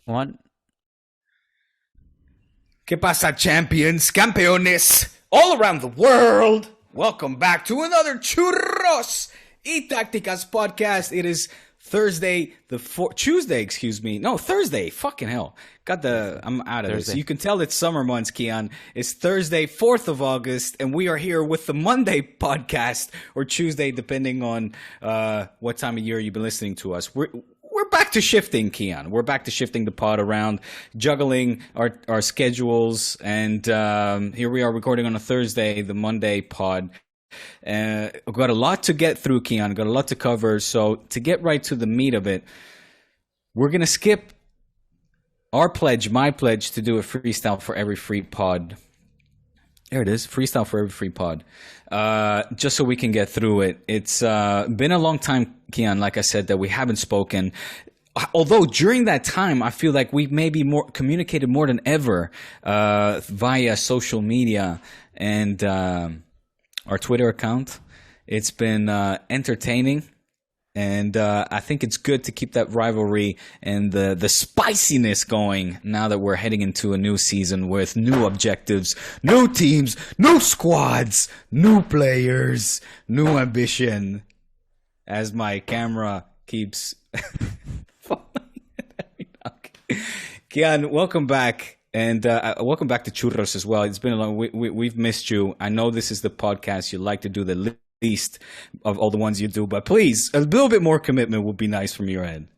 One. ¿Qué pasa, champions, campeones, all around the world? Welcome back to another Churros y Tácticas Podcast. It is Thursday, Thursday. Fucking hell. I'm out of this. You can tell it's summer months, Kiyan. It's Thursday, 4th of August, and we are here with the Monday podcast, or Tuesday, depending on what time of year you've been listening to us. We're back to shifting, Kiyan. We're back to shifting the pod around, juggling our schedules, and here we are recording on a Thursday, the Monday pod. I've got a lot to get through, Kiyan. Got a lot to cover. So to get right to the meat of it, we're going to skip my pledge to do a freestyle for every free pod. There it is, freestyle for every free pod. Just so we can get through it. It's been a long time, Kiyan, like I said, that we haven't spoken. Although during that time, I feel like we've maybe communicated more than ever via social media and our Twitter account. It's been entertaining. And I think it's good to keep that rivalry and the spiciness going now that we're heading into a new season with new objectives, new teams, new squads, new players, new ambition. As my camera keeps falling. Kiyan, welcome back. And welcome back to Churros as well. It's been a long we've missed you. I know this is the podcast you like to do the least of all the ones you do, but please, a little bit more commitment would be nice from your end.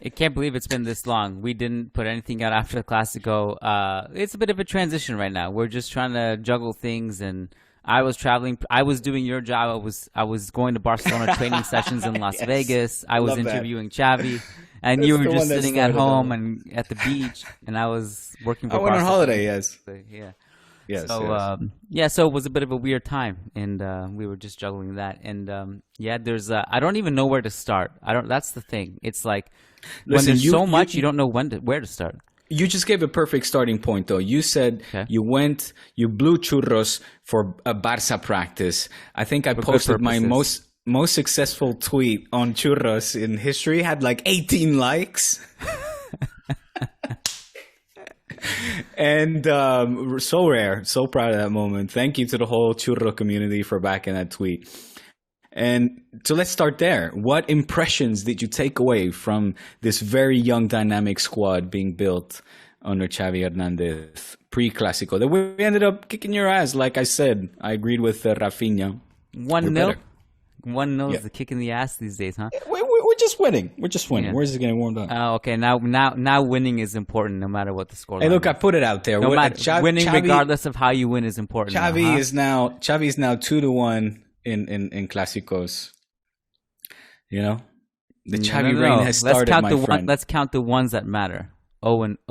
I can't believe it's been this long. We didn't put anything out after the Clásico. It's a bit of a transition right now. We're just trying to juggle things, and I was traveling. I was doing your job. I was going to Barcelona training sessions in Las Vegas. I was interviewing Xavi, and you were just sitting at home and at the beach, and I was working for Barcelona. I went on holiday, yes. Yeah. Yes, so so it was a bit of a weird time, and we were just juggling that. And there's I don't even know where to start. That's the thing. It's like when there's so much, you don't know where to start. You just gave a perfect starting point, though. You said you blew churros for a Barça practice. I think I posted my most successful tweet on churros in history. Had like 18 likes. And so rare, so proud of that moment. Thank you to the whole churro community for backing that tweet. And so let's start there. What impressions did you take away from this very young, dynamic squad being built under Xavi Hernandez pre-Clásico? That we ended up kicking your ass, like I said. I agreed with Rafinha. 1-0? 1-0 is the kick in the ass these days, huh? We're just winning. We're just winning. Yeah. We're just getting warmed up. Okay. Now winning is important no matter what the score. Hey, look, I put it out there. Winning, regardless of how you win, is important. Xavi is now 2-1 in Clásicos. You know, the Xavi reign has started. Let's count the ones that matter. 0-1.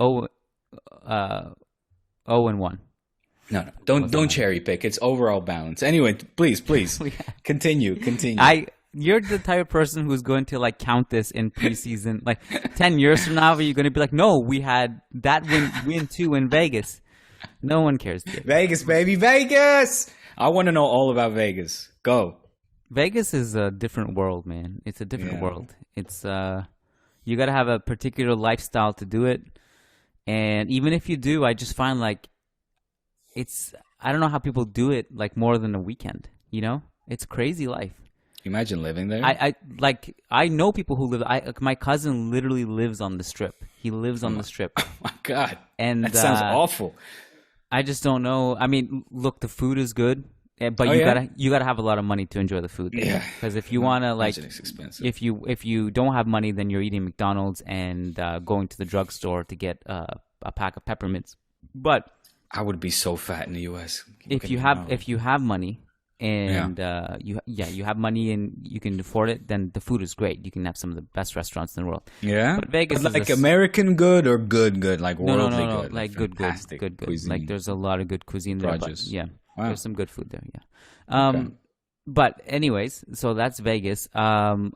No, don't cherry pick. It's overall balance. Anyway, please, continue. You're the type of person who's going to like count this in preseason. Like 10 years from now, you're going to be like, no, we had that win too in Vegas. No one cares. Vegas, baby, Vegas. I want to know all about Vegas. Go. Vegas is a different world, man. It's a different world. It's you got to have a particular lifestyle to do it. And even if you do, I just find like I don't know how people do it like more than a weekend, you know? It's crazy life. Imagine living there. I know people who live. My cousin literally lives on the Strip. He lives on the Strip. Oh my God, and that sounds awful. I just don't know. I mean, look, the food is good, but you gotta have a lot of money to enjoy the food. Yeah, because if you wanna it's expensive. if you don't have money, then you're eating McDonald's and going to the drugstore to get a pack of peppermints. But I would be so fat in the U.S. If you have money. And you have money and you can afford it, then the food is great. You can have some of the best restaurants in the world. Yeah, but Vegas is like American good or good, like worldly no, good, like good cuisine. Like there's a lot of good cuisine there. But there's some good food there. Yeah. Okay. But anyways, so that's Vegas. I'll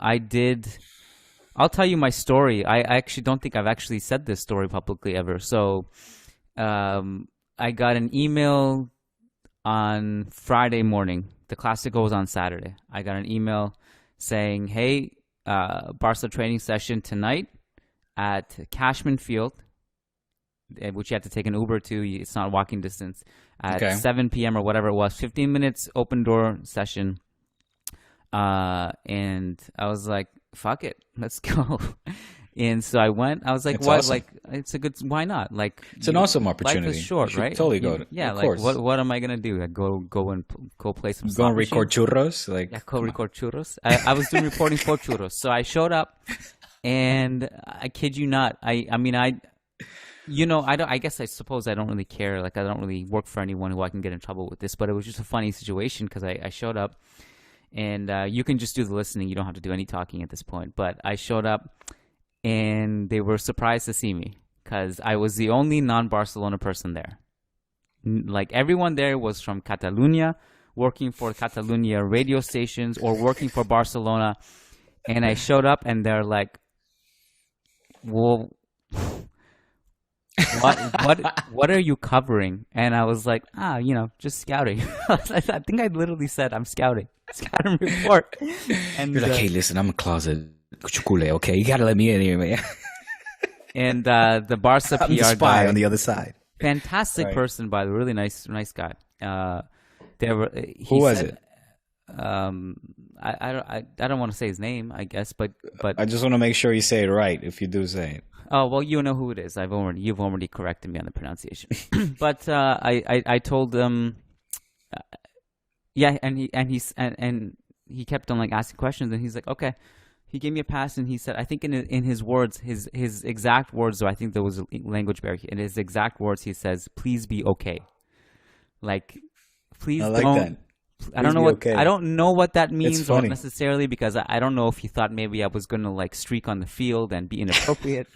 tell you my story. I actually don't think I've actually said this story publicly ever. So, I got an email on Friday morning. The Clásico was on Saturday. I got an email saying, hey, Barca training session tonight at Cashman Field which you have to take an Uber to. It's not walking distance. At 7 p.m. or whatever it was, 15 minutes open door session. And I was like, fuck it, let's go. And so I went. I was like, "What? Awesome. Like, it's a good. Why not? Like, it's an awesome opportunity. Life is short, right? Totally go. Yeah, of like, course. what am I gonna do? Like, go play some. Go and record churros. Like, go record churros. I was doing reporting for churros, so I showed up, and I kid you not, I suppose I don't really care. Like, I don't really work for anyone who I can get in trouble with this. But it was just a funny situation because I showed up, and you can just do the listening. You don't have to do any talking at this point. But I showed up. And they were surprised to see me because I was the only non-Barcelona person there. Like, everyone there was from Catalonia, working for Catalonia radio stations or working for Barcelona. And I showed up and they're like, well, what are you covering? And I was like, just scouting. I think I literally said, I'm scouting. Scouting report. And you're like, hey, listen, I'm a closet. Okay, you gotta let me in here, man. And the Barca PR I'm the spy guy on the other side. Fantastic person, by the way, really nice guy. Who was it? I don't want to say his name, I guess, but I just want to make sure you say it right. If you do say it. Oh well, you know who it is. You've already corrected me on the pronunciation. But I told him, and he kept on like asking questions, and he's like, okay. He gave me a pass, and he said, I think in his words, his exact words, though I think there was a language barrier. In his exact words, he says, "Please be okay." Like, please I like don't. That. I don't know what okay. I don't know what that means or necessarily, because I don't know if he thought maybe I was going to like streak on the field and be inappropriate.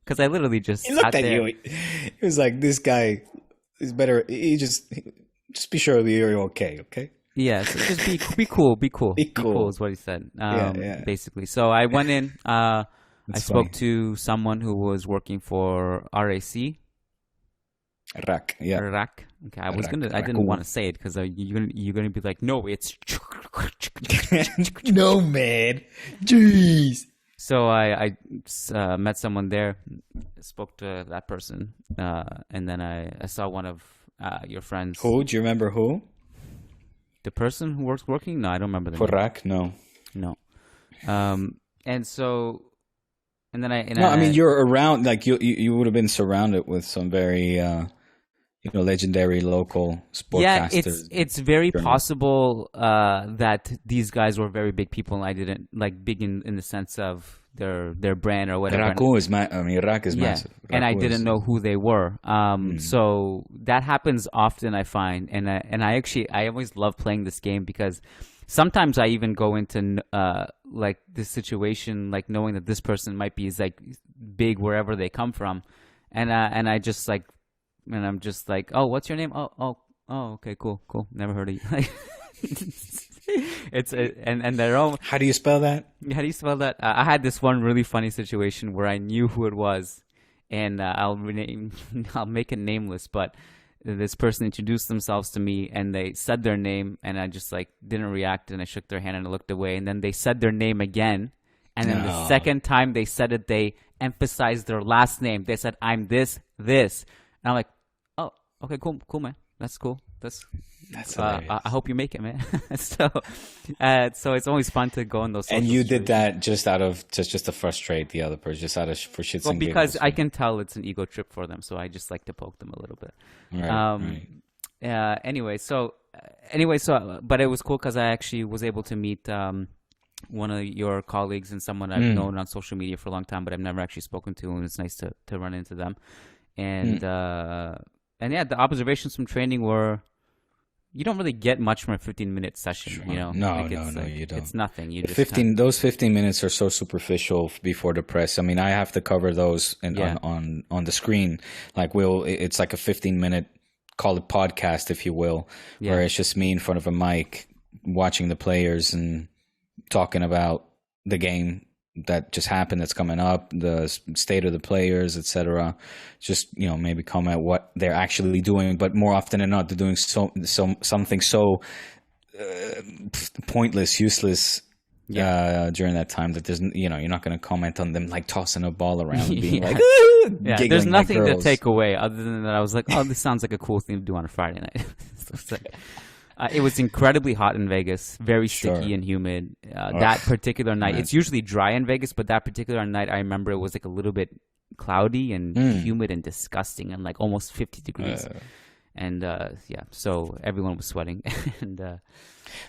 Because I literally just he looked sat at there. you. He was like, "This guy is better." He just be sure you're okay. Okay. Yeah, so just be cool. Be cool is what he said, basically. So I went in. I spoke to someone who was working for RAC. RAC, yeah. RAC. Okay, I didn't want to say it because you're gonna be like, no, it's. No, man. Jeez. So I met someone there, spoke to that person, and then I saw one of your friends. Who? Do you remember who? The person who was working? No, I don't remember the name. For RAC? No. And then I mean, you're around, like you would have been surrounded with some very, legendary local sportcasters. Yeah, it's very possible that these guys were very big people, and I didn't like big in the sense of their brand or whatever. RAC is massive. And I didn't know who they were. So that happens often, I find, and I always love playing this game because sometimes I even go into like this situation, like knowing that this person might be like big wherever they come from, and I just like, and I'm just like, oh, what's your name? Oh, okay, cool, never heard of you. And their own. How do you spell that? How do you spell that? I had this one really funny situation where I knew who it was, and I'll make it nameless, but this person introduced themselves to me and they said their name, and I just like didn't react, and I shook their hand and I looked away, and then they said their name again, and then the second time they said it, they emphasized their last name. They said, "I'm this," and I'm like, "Oh, okay, cool, man. That's cool. That's I hope you make it, man." So it's always fun to go on those. And you did that just out of just to frustrate the other person, just out of for shits and giggles. Because I can tell it's an ego trip for them, so I just like to poke them a little bit. Right. Anyway, but it was cool because I actually was able to meet one of your colleagues and someone I've known on social media for a long time, but I've never actually spoken to, and it's nice to run into them. And the observations from training were, you don't really get much from a 15-minute session, sure. you know? No, you don't. It's nothing. Those 15 minutes are so superficial before the press. I mean, I have to cover those on the screen. Like it's like a 15-minute, call it podcast, if you will, where it's just me in front of a mic watching the players and talking about the game that just happened, that's coming up, the state of the players, etc. Just, maybe comment what they're actually doing, but more often than not, they're doing something so pointless, useless, during that time. That there's, you're not going to comment on them like tossing a ball around and being like, yeah. There's nothing to take away other than that. I was like, oh, this sounds like a cool thing to do on a Friday night. So it's like, it was incredibly hot in Vegas, very sticky and humid. That particular night, it's usually dry in Vegas, but that particular night, I remember it was like a little bit cloudy and humid and disgusting and like almost 50 degrees. And so everyone was sweating. And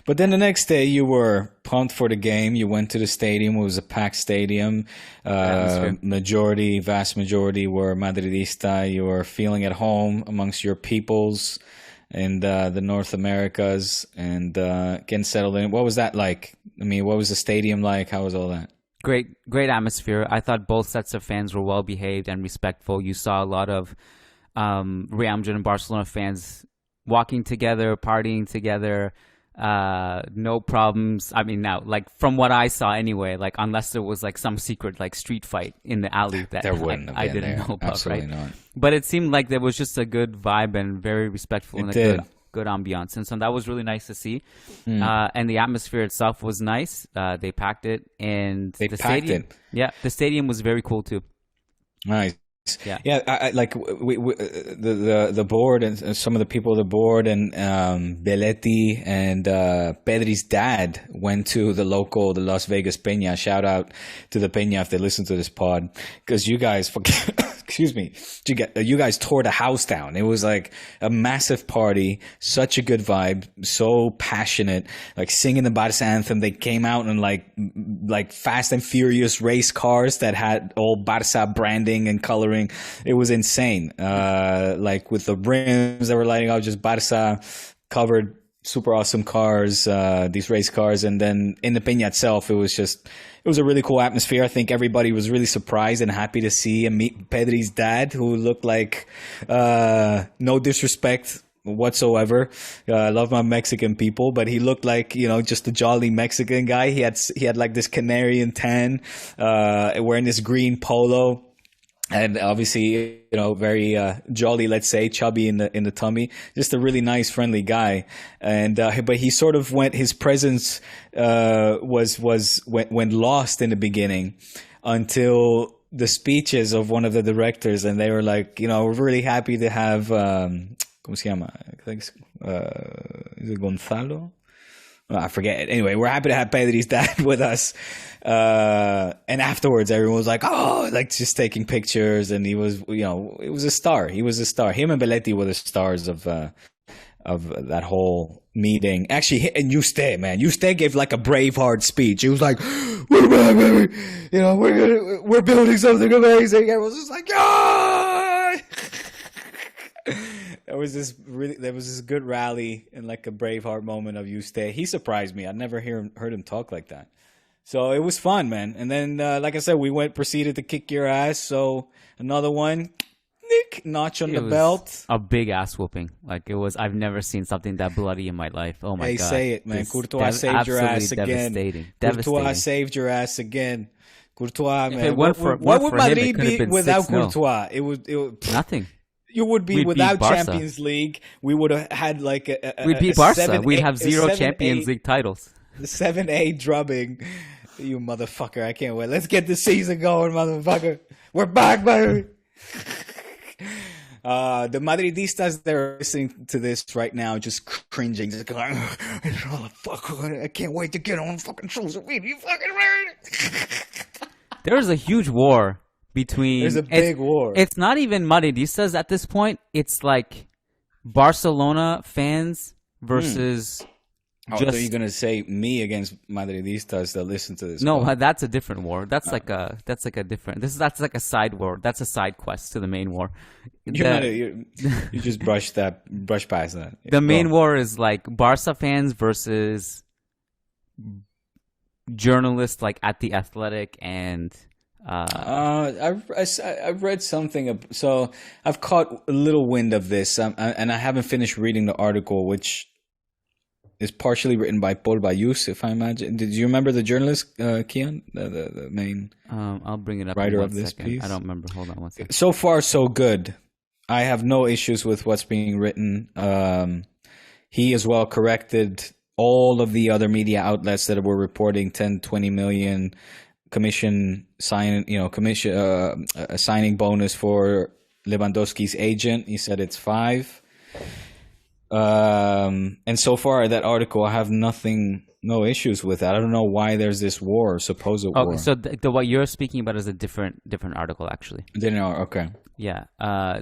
but then the next day you were pumped for the game. You went to the stadium. It was a packed stadium. Vast majority were Madridista. You were feeling at home amongst your peoples and the North Americas and getting settled in. What was that like? I mean, what was the stadium like? How was all that? Great atmosphere. I thought both sets of fans were well behaved and respectful. You saw a lot of Real Madrid and Barcelona fans walking together, partying together, no problems. I mean, now, like from what I saw anyway, like unless there was like some secret like street fight in the alley that there wouldn't I didn't know about, Absolutely right? not. But it seemed like there was just a good vibe and very respectful and a good ambiance, and so that was really nice to see. And the atmosphere itself was nice. They packed it, and the stadium. Yeah, the stadium was very cool too. Nice. Yeah. I like the board and some of the people of the board and Belletti and Pedri's dad went to the Las Vegas Peña. Shout out to the Peña if they listen to this pod, because you guys, excuse me, you guys tore the house down. It was like a massive party, such a good vibe, so passionate, like singing the Barça anthem. They came out in like Fast and Furious race cars that had all Barça branding and coloring. It was insane. Like with the rims that were lighting up, just Barça covered, super awesome cars, these race cars. And then in the Peña itself, it was a really cool atmosphere. I think everybody was really surprised and happy to see and meet Pedri's dad, who looked like, no disrespect whatsoever. I love my Mexican people, but he looked like, just a jolly Mexican guy. He had like this Canarian tan, wearing this green polo. And obviously, very jolly, let's say, chubby in the tummy. Just a really nice, friendly guy. And but he sort of his presence went lost in the beginning until the speeches of one of the directors, and they were like, we're really happy to have ¿cómo se llama? Is it Gonzalo? I forget it. Anyway, we're happy to have Pedri's dad with us. And afterwards, everyone was like, oh, like just taking pictures. And he was, it was a star. He was a star. Him and Belletti were the stars of that whole meeting. Actually, and Yuste gave like a Braveheart speech. He was like, we're back, baby. We're building something amazing. Everyone was just like, yeah. There was this good rally and like a Braveheart moment of Yuste. He surprised me. I'd never heard him talk like that. So it was fun, man. And then, like I said, we proceeded to kick your ass. So another one, notch on the belt. A big ass whooping. Like it was. I've never seen something that bloody in my life. Oh my god! Say it, man. Courtois saved your ass again. Courtois saved your ass again. Courtois, man. What would Madrid be without Courtois? It would nothing. You would be without Champions League. We would have had like we'd beat Barça. We'd have 0 Champions League titles. The 7-8 drubbing. You motherfucker. I can't wait. Let's get the season going, motherfucker. We're back, baby. The Madridistas, they're listening to this right now, just cringing, just going, I can't wait to get on fucking shows with you fucking right. There's a huge war between. There's a big war. It's not even Madridistas at this point. It's like Barcelona fans versus. Are you gonna say me against Madridistas that listen to this? No, that's a different war. That's like a different. That's like a side war. That's a side quest to the main war. You just brush past that. The main war is like Barca fans versus journalists, like at the Athletic and. I've read something. So I've caught a little wind of this, and I haven't finished reading the article, which is partially written by Paul Bayus, if I imagine. Did you remember the journalist, Kiyan, the main? I'll bring it up. Writer of this piece. I don't remember. Hold on one second. So far, so good. I have no issues with what's being written. He as well corrected all of the other media outlets that were reporting 10, 20 million commission sign, a signing bonus for Lewandowski's agent. He said it's 5. And so far that article, I have no issues with that. I don't know why there's this war, supposed war. Okay, so the what you're speaking about is a different article, actually. Didn't know. Okay. Yeah.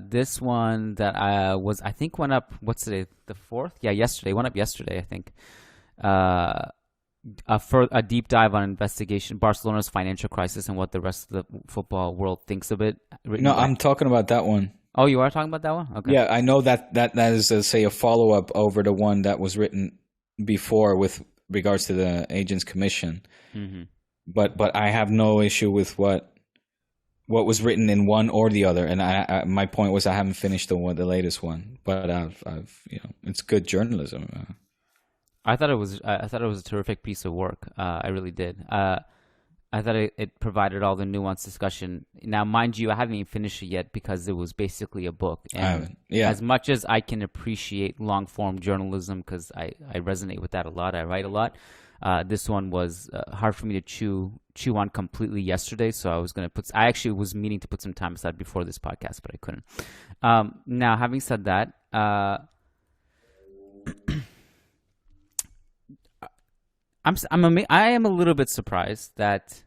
This one that I think went up. What's today? The 4th? Yeah, yesterday. Went up yesterday, I think. A deep dive on investigation Barcelona's financial crisis and what the rest of the football world thinks of it. No, I'm talking about that one. Oh, you are talking about that one? Okay. Yeah, I know that is a follow-up over the one that was written before with regards to the agent's commission. Mm-hmm. But I have no issue with what was written in one or the other, and my point was I haven't finished the latest one, but I've it's good journalism. I thought it was a terrific piece of work. I really did. I thought it provided all the nuanced discussion. Now, mind you, I haven't even finished it yet because it was basically a book. And as much as I can appreciate long form journalism because I resonate with that a lot, I write a lot. This one was hard for me to chew on completely yesterday, so I actually was meaning to put some time aside before this podcast, but I couldn't. Now, having said that, I am a little bit surprised that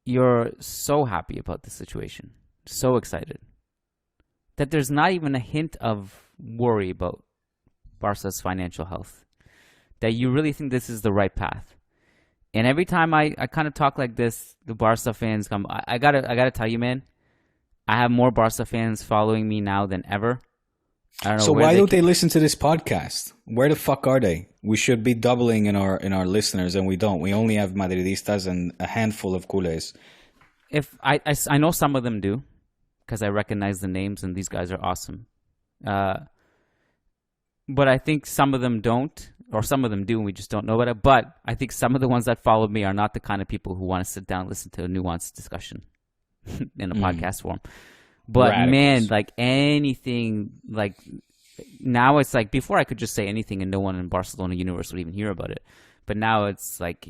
you're so happy about the situation, so excited, that there's not even a hint of worry about Barca's financial health, that you really think this is the right path. And every time I kind of talk like this, the Barca fans come. I gotta tell you, man, I have more Barca fans following me now than ever. I don't know. So why don't they listen to this podcast? Where the fuck are they? We should be doubling in our listeners, and we don't. We only have Madridistas and a handful of culés. If I know some of them do, because I recognize the names, and these guys are awesome. But I think some of them don't, or some of them do, and we just don't know about it. But I think some of the ones that followed me are not the kind of people who want to sit down and listen to a nuanced discussion in a podcast form. But radicals. Man, like anything, like now it's like before I could just say anything and no one in Barcelona universe would even hear about it. But now it's like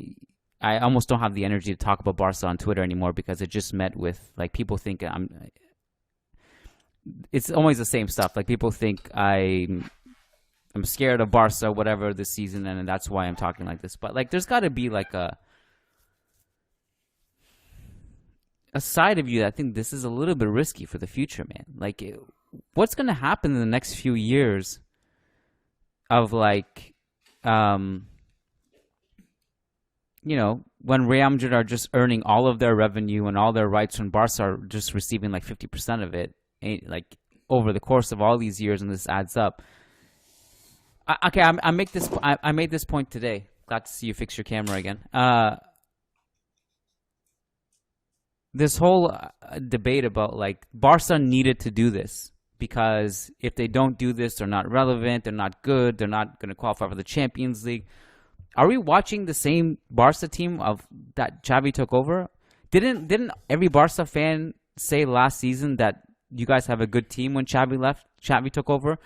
I almost don't have the energy to talk about Barca on Twitter anymore because it just met with like people think it's always the same stuff. Like people think I'm scared of Barca, whatever this season, and that's why I'm talking like this. But like there's got to be like a side of you that I think this is a little bit risky for the future, man. Like, what's going to happen in the next few years of like, when Real Madrid are just earning all of their revenue and all their rights when Barca are just receiving like 50% of it, like over the course of all these years, and this adds up. I made this point today. Glad to see you fix your camera again. This whole debate about like Barca needed to do this because if they don't do this, they're not relevant, they're not good, they're not going to qualify for the Champions League. Are we watching the same Barca team of that Xavi took over? Didn't every Barca fan say last season that you guys have a good team when Xavi took over?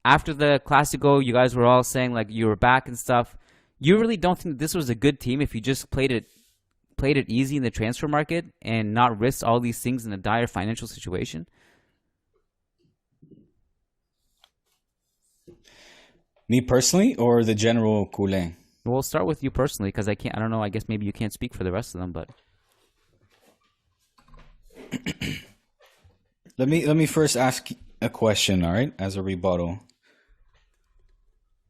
After the Clásico, you guys were all saying like you were back and stuff. You really don't think this was a good team if you just played it easy in the transfer market and not risk all these things in a dire financial situation? Me personally or the general culé? We'll start with you personally because I don't know, I guess maybe you can't speak for the rest of them, but let me first ask a question, all right, as a rebuttal.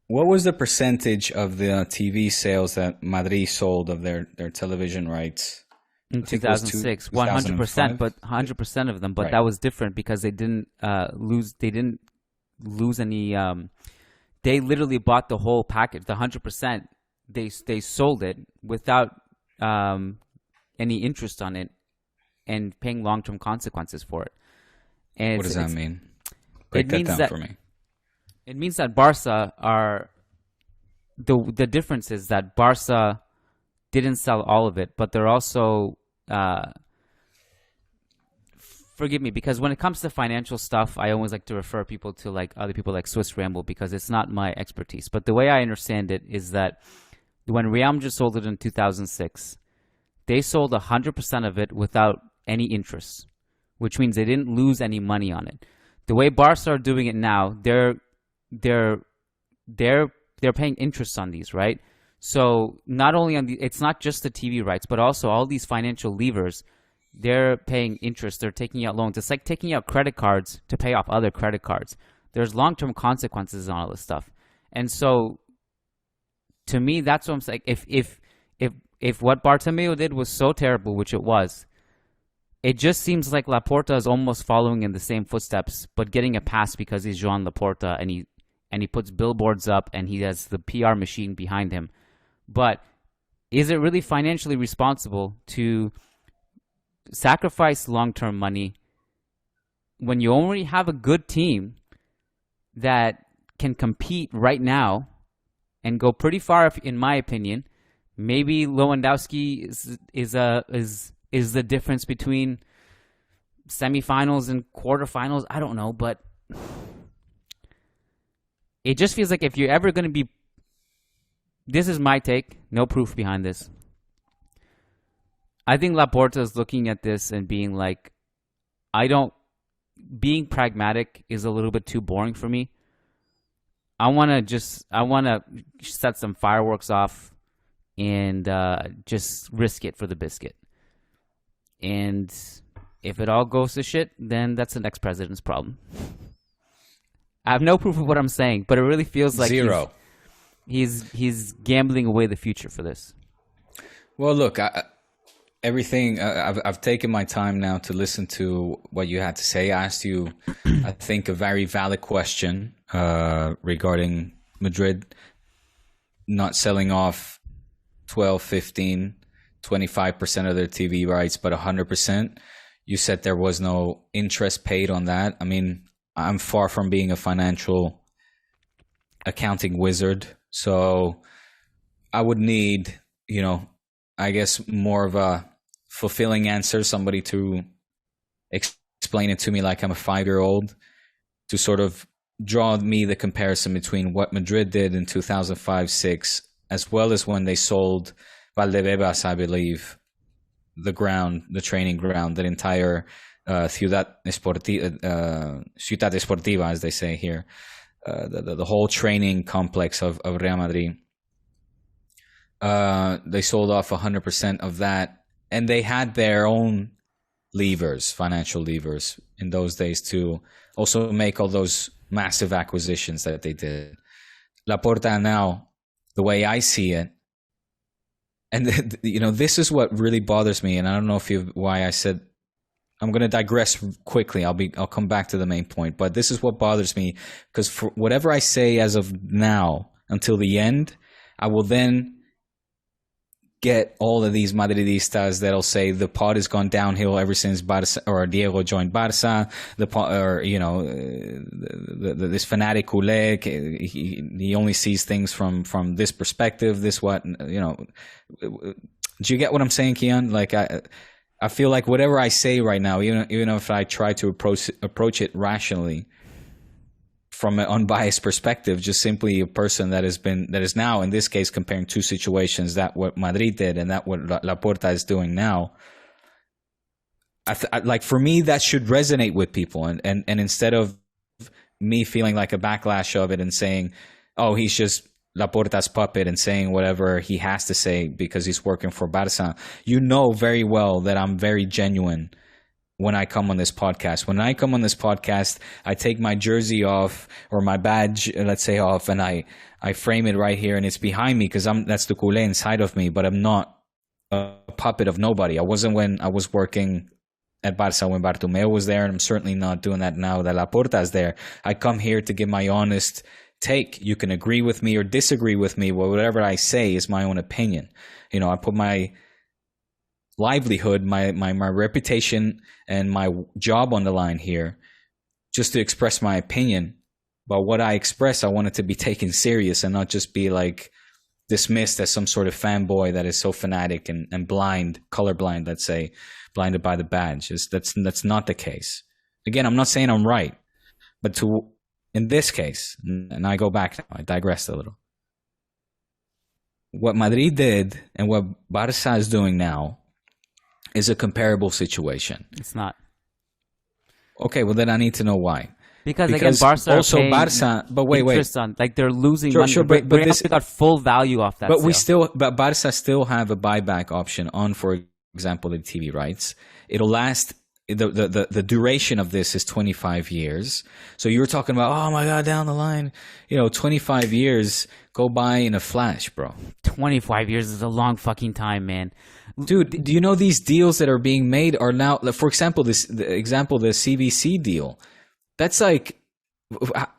What was the percentage of the TV sales that Madrid sold of their television rights? In 2006, 100%, but 100% of them. But right. That was different because they didn't lose. They didn't lose any. They literally bought the whole package, the 100%. They sold it without any interest on it and paying long-term consequences for it. And what does that mean? Break that down for me. It means that Barca are the difference is that Barca didn't sell all of it, but they're also forgive me, because when it comes to financial stuff, I always like to refer people to like other people like Swiss Ramble, because it's not my expertise. But the way I understand it is that when Real Madrid sold it in 2006, they sold 100% of it without any interest, which means they didn't lose any money on it. The way Barca are doing it now, they're paying interest on these, right? So not only on it's not just the TV rights, but also all these financial levers. They're paying interest. They're taking out loans. It's like taking out credit cards to pay off other credit cards. There's long-term consequences on all this stuff. And so, to me, that's what I'm saying. If what Bartomeu did was so terrible, which it was, it just seems like Laporta is almost following in the same footsteps, but getting a pass because he's Joan Laporta and he puts billboards up and he has the PR machine behind him. But is it really financially responsible to sacrifice long-term money when you already have a good team that can compete right now and go pretty far, in my opinion? Maybe Lewandowski is the difference between semifinals and quarterfinals. I don't know, but it just feels like if you're ever going to be, this is my take, no proof behind this. I think Laporta is looking at this and being like, being pragmatic is a little bit too boring for me. I want to set some fireworks off and just risk it for the biscuit. And if it all goes to shit, then that's the next president's problem. I have no proof of what I'm saying, but it really feels like zero. He's gambling away the future for this. Well, look, I've taken my time now to listen to what you had to say. I asked you, I think, a very valid question regarding Madrid not selling off 12, 15, 25% of their TV rights, but 100%. You said there was no interest paid on that. I mean, I'm far from being a financial accounting wizard, so I would need, I guess more of a fulfilling answer, somebody to explain it to me like I'm a 5-year-old, to sort of draw me the comparison between what Madrid did in 2005-06, as well as when they sold Valdebebas, I believe, the training ground, that entire Ciudad Esportiva, as they say here, the whole training complex of Real Madrid. They sold off 100% of that, and they had their own financial levers in those days to also make all those massive acquisitions that they did. Laporta now, the way I see it, and this is what really bothers me, and I don't know why I said, I'm going to digress quickly. I'll come back to the main point, but this is what bothers me, because for whatever I say as of now until the end, I will then get all of these Madridistas that'll say the pod has gone downhill ever since Barça or Diego joined Barça. This fanatic culé, he only sees things from this perspective. Do you get what I'm saying, Kiyan? Like I feel like whatever I say right now, even if I try to approach it rationally, from an unbiased perspective, just simply a person that is now, in this case, comparing two situations, that what Madrid did and that what Laporta is doing now. Like, for me, that should resonate with people, and instead of me feeling like a backlash of it and saying, oh, he's just Laporta's puppet and saying whatever he has to say because he's working for Barça. You know very well that I'm very genuine when I come on this podcast. When I come on this podcast, I take my jersey off, or my badge, let's say, off, and I frame it right here, and it's behind me because that's the culé inside of me, but I'm not a puppet of nobody. I wasn't when I was working at Barça when Bartomeu was there, and I'm certainly not doing that now that Laporta is there. I come here to give my honest take. You can agree with me or disagree with me, but whatever I say is my own opinion. I put my livelihood, my reputation, and my job on the line here just to express my opinion. But what I express, I want it to be taken serious and not just be like dismissed as some sort of fanboy that is so fanatic and blind, colorblind, let's say. blinded by the badge. That's not the case. Again, I'm not saying I'm right, but in this case, and I go back now, I digressed a little. What Madrid did and what Barça is doing now is a comparable situation. It's not. Okay, well then I need to know why. Because again, Barça also are paying Barça, but wait, on, like they're losing money. Sure, but they got full value off that. But Barça still have a buyback option on, for example, the TV rights. It'll last. The duration of this is 25 years. So you were talking about, oh my God, down the line, 25 years go by in a flash, bro. 25 years is a long fucking time, man. Dude, do you know these deals that are being made are now, for example, the CVC deal? That's like,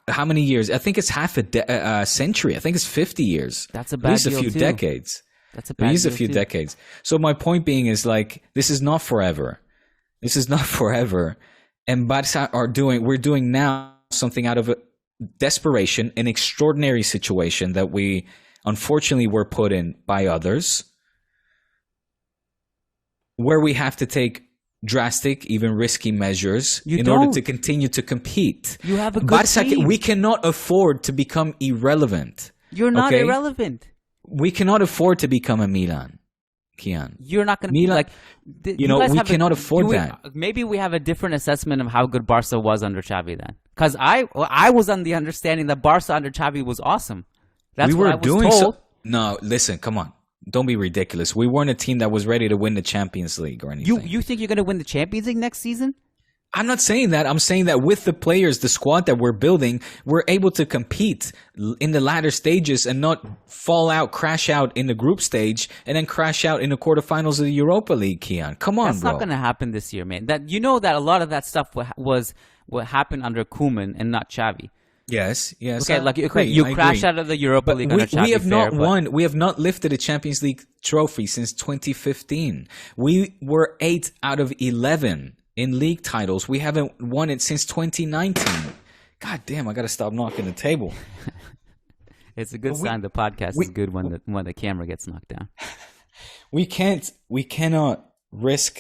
how many years? I think it's half a century. I think it's 50 years. That's a bad deal, a few too. decades. That's a bad deal, a few too. decades. So my point being is like, this is not forever. This is not forever. And Barça we're doing now something out of a desperation, an extraordinary situation that we unfortunately were put in by others, where we have to take drastic, even risky measures order to continue to compete. You have a good team. We cannot afford to become irrelevant. You're not irrelevant. We cannot afford to become a Milan. Kiyan. You're not going to be like... we cannot afford that. Maybe we have a different assessment of how good Barca was under Xavi then. Because I was on the understanding that Barca under Xavi was awesome. That's what I was told. No, listen, come on. Don't be ridiculous. We weren't a team that was ready to win the Champions League or anything. You think you're going to win the Champions League next season? I'm not saying that. I'm saying that with the players, the squad that we're building, we're able to compete in the latter stages and not crash out in the group stage and then crash out in the quarterfinals of the Europa League, Kiyan. Come on, That's bro. not going to happen this year, man. That a lot of that stuff was what happened under Koeman and not Xavi. Yes. Okay, you crash out of the Europa League under Xavi. We have not lifted a Champions League trophy since 2015. We were 8 out of 11 in league titles. We haven't won it since 2019. God damn, I got to stop knocking the table. It's a good sign the podcast is good when the camera gets knocked down. We cannot risk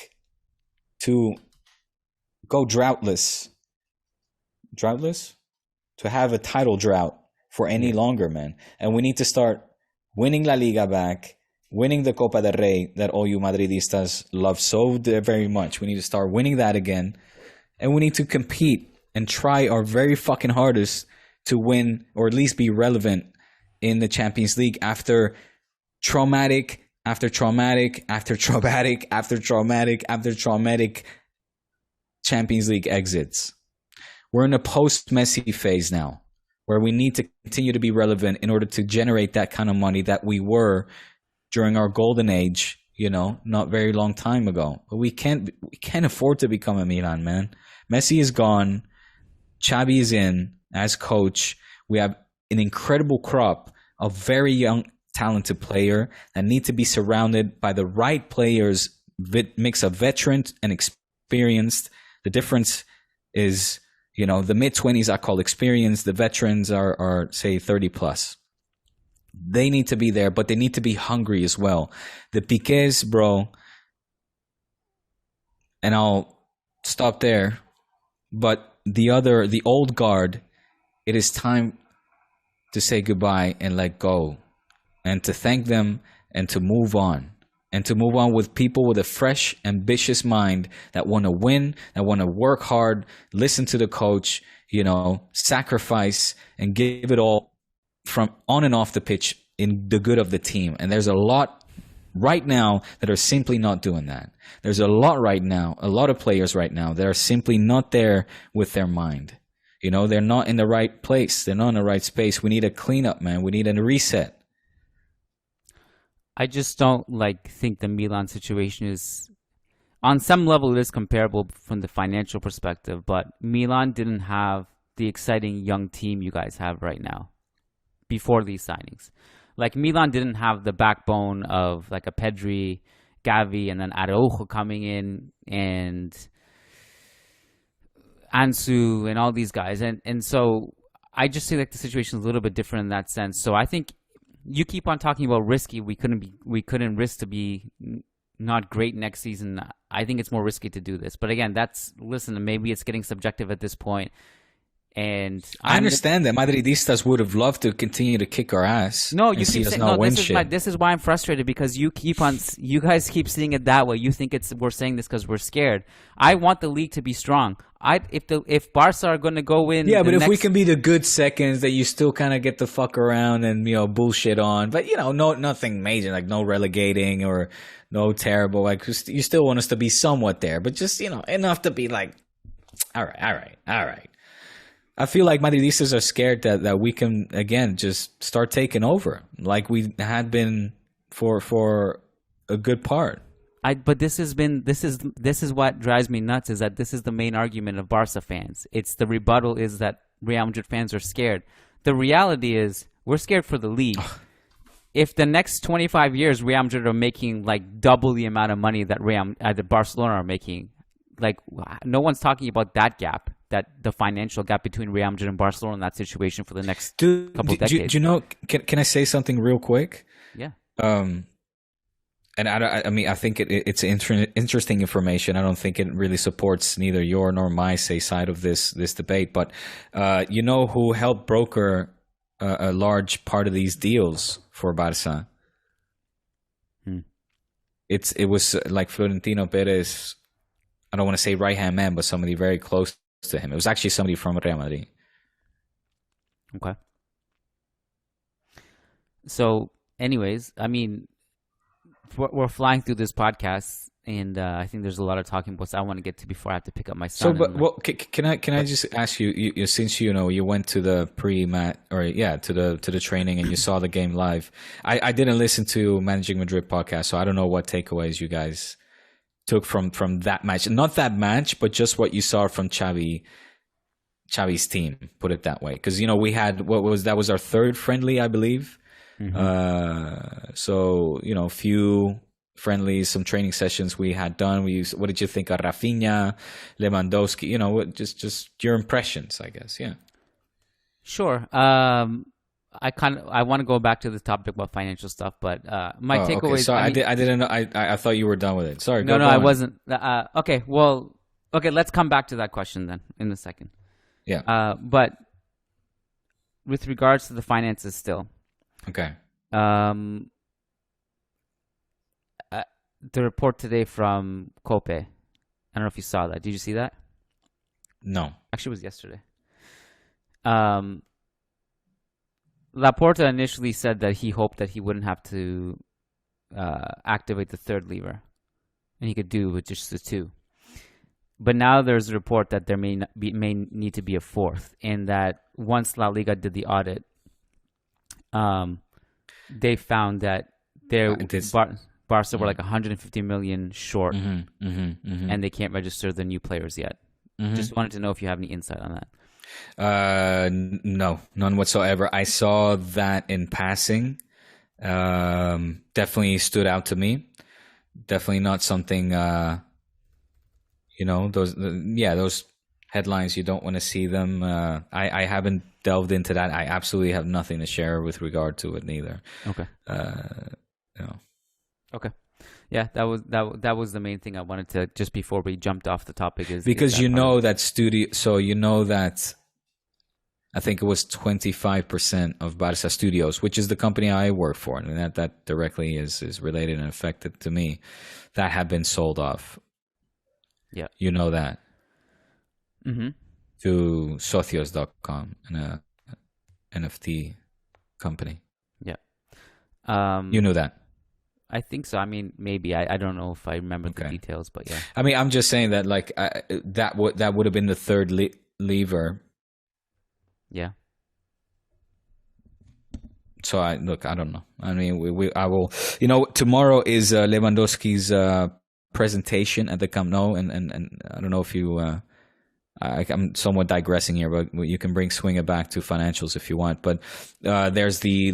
to go droughtless. Droughtless? To have a title drought for any longer, man. And we need to start winning La Liga back, winning the Copa del Rey that all you Madridistas love so very much. We need to start winning that again. And we need to compete and try our very fucking hardest to win or at least be relevant in the Champions League after traumatic after traumatic after traumatic after traumatic after traumatic Champions League exits. We're in a post-Messi phase now where we need to continue to be relevant in order to generate that kind of money that we were during our golden age, not very long time ago. But we can't afford to become a Milan, man. Messi is gone. Xavi is in as coach. We have an incredible crop of very young, talented player that need to be surrounded by the right players, mix of veteran and experienced. The difference is, the mid-20s I call experienced. The veterans are say 30 plus. They need to be there, but they need to be hungry as well. The Piqués, bro, and I'll stop there. But the old guard, it is time to say goodbye and let go, and to thank them and to move on. And to move on with people with a fresh, ambitious mind that want to win, that want to work hard, listen to the coach, sacrifice and give it all from on and off the pitch in the good of the team. And there's a lot right now that are simply not doing that. There's a lot of players right now that are simply not there with their mind. They're not in the right place. They're not in the right space. We need a cleanup, man. We need a reset. I just don't think the Milan situation is, on some level, it is comparable from the financial perspective, but Milan didn't have the exciting young team you guys have right now before these signings. Milan didn't have the backbone of a Pedri, Gavi, and then Araujo coming in, and Ansu, and all these guys. And so I just see the situation is a little bit different in that sense. So I think you keep on talking about risky. We couldn't risk to be not great next season, I think it's more risky to do this. But again, maybe it's getting subjective at this point. And I understand that Madridistas would have loved to continue to kick our ass. No, you keep saying this is why I'm frustrated, because you guys keep seeing it that way. You think we're saying this because we're scared. I want the league to be strong. If Barca are going to go in, but if we can be the good seconds that you still kind of get the fuck around and bullshit on, but nothing major, like no relegating or no terrible, like you still want us to be somewhat there, but just enough to be like, all right. I feel like Madridistas are scared that we can again just start taking over like we had been for a good part. But this is what drives me nuts, is that this is the main argument of Barca fans. It's the rebuttal is that Real Madrid fans are scared. The reality is we're scared for the league. If the next 25 years Real Madrid are making like double the amount of money that Barcelona are making, like no one's talking about that gap. That the financial gap between Real Madrid and Barcelona in that situation for the next couple decades. Can I say something real quick? Yeah. And I think it's interesting information. I don't think it really supports neither your nor my side of this debate. But who helped broker a large part of these deals for Barça? It was like Florentino Perez. I don't want to say right-hand man, but somebody very close to him. It was actually somebody from Real Madrid. Okay. So, anyways, I mean, we're flying through this podcast, and I think there's a lot of talking points I want to get to before I have to pick up my son. Can I just ask you since you went to the pre-mat to the training and you saw the game live. I didn't listen to Managing Madrid podcast, so I don't know what takeaways you guys took from that match. Not that match, but just what you saw from Xavi's team, put it that way. Because, we had, that was our third friendly, I believe. Mm-hmm. So, few friendlies, some training sessions we had done. What did you think of Rafinha, Lewandowski? Just your impressions, I guess. Yeah. Sure. I want to go back to the topic about financial stuff, but my takeaway. Okay. Sorry, I didn't know. I thought you were done with it. Sorry. No, I wasn't. Okay. Well, let's come back to that question then in a second. Yeah. But with regards to the finances, still. Okay. The report today from Cope. I don't know if you saw that. Did you see that? No. Actually, it was yesterday. Laporta initially said that he hoped that he wouldn't have to activate the third lever, and he could do with just the two. But now there's a report that there may need to be a fourth, and that once La Liga did the audit, they found that Barca were like 150 million short, and they can't register the new players yet. Just wanted to know if you have any insight on that. No, none whatsoever. I saw that in passing. Definitely stood out to me. Definitely not something, those headlines, you don't want to see them. I haven't delved into that. I absolutely have nothing to share with regard to it neither. Okay. Okay. Yeah, that was the main thing I wanted to, just before we jumped off the topic, is because that I think it was 25% of Barça Studios, which is the company I work for, and that directly is related and affected to me, that had been sold off. Yeah. You know that. Mm-hmm. To socios.com, an NFT company. Yeah. You knew that. I think so. I mean, maybe. I don't know if I remember the details, but yeah. I mean, I'm just saying that that would have been the third lever. Yeah. So I don't know. I mean, I will. Tomorrow is Lewandowski's presentation at the Camp Nou, and I don't know if you. I'm somewhat digressing here, but you can bring it back to financials if you want. But there's the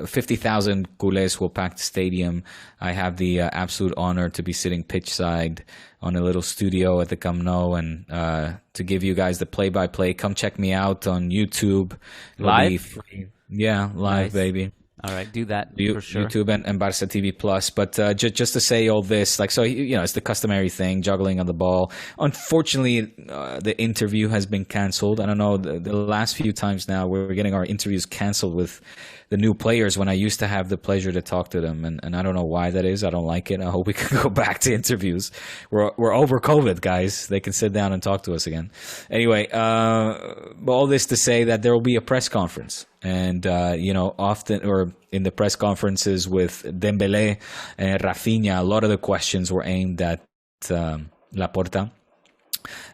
50,000 culés will pack the stadium. I have the absolute honor to be sitting pitch side on a little studio at the Camp Nou, and to give you guys the play-by-play. Come check me out on YouTube. Live? Yeah, live, nice. Baby. All right, do that for sure. YouTube and Barca TV Plus. But just to say all this, like, so, it's the customary thing, juggling on the ball. Unfortunately, the interview has been canceled. I don't know, the last few times now we're getting our interviews canceled with the new players when I used to have the pleasure to talk to them. And I don't know why that is. I don't like it. I hope we can go back to interviews. We're over COVID, guys. They can sit down and talk to us again. Anyway, but all this to say that there will be a press conference. And, often, or in the press conferences with Dembélé and Rafinha, a lot of the questions were aimed at Laporta.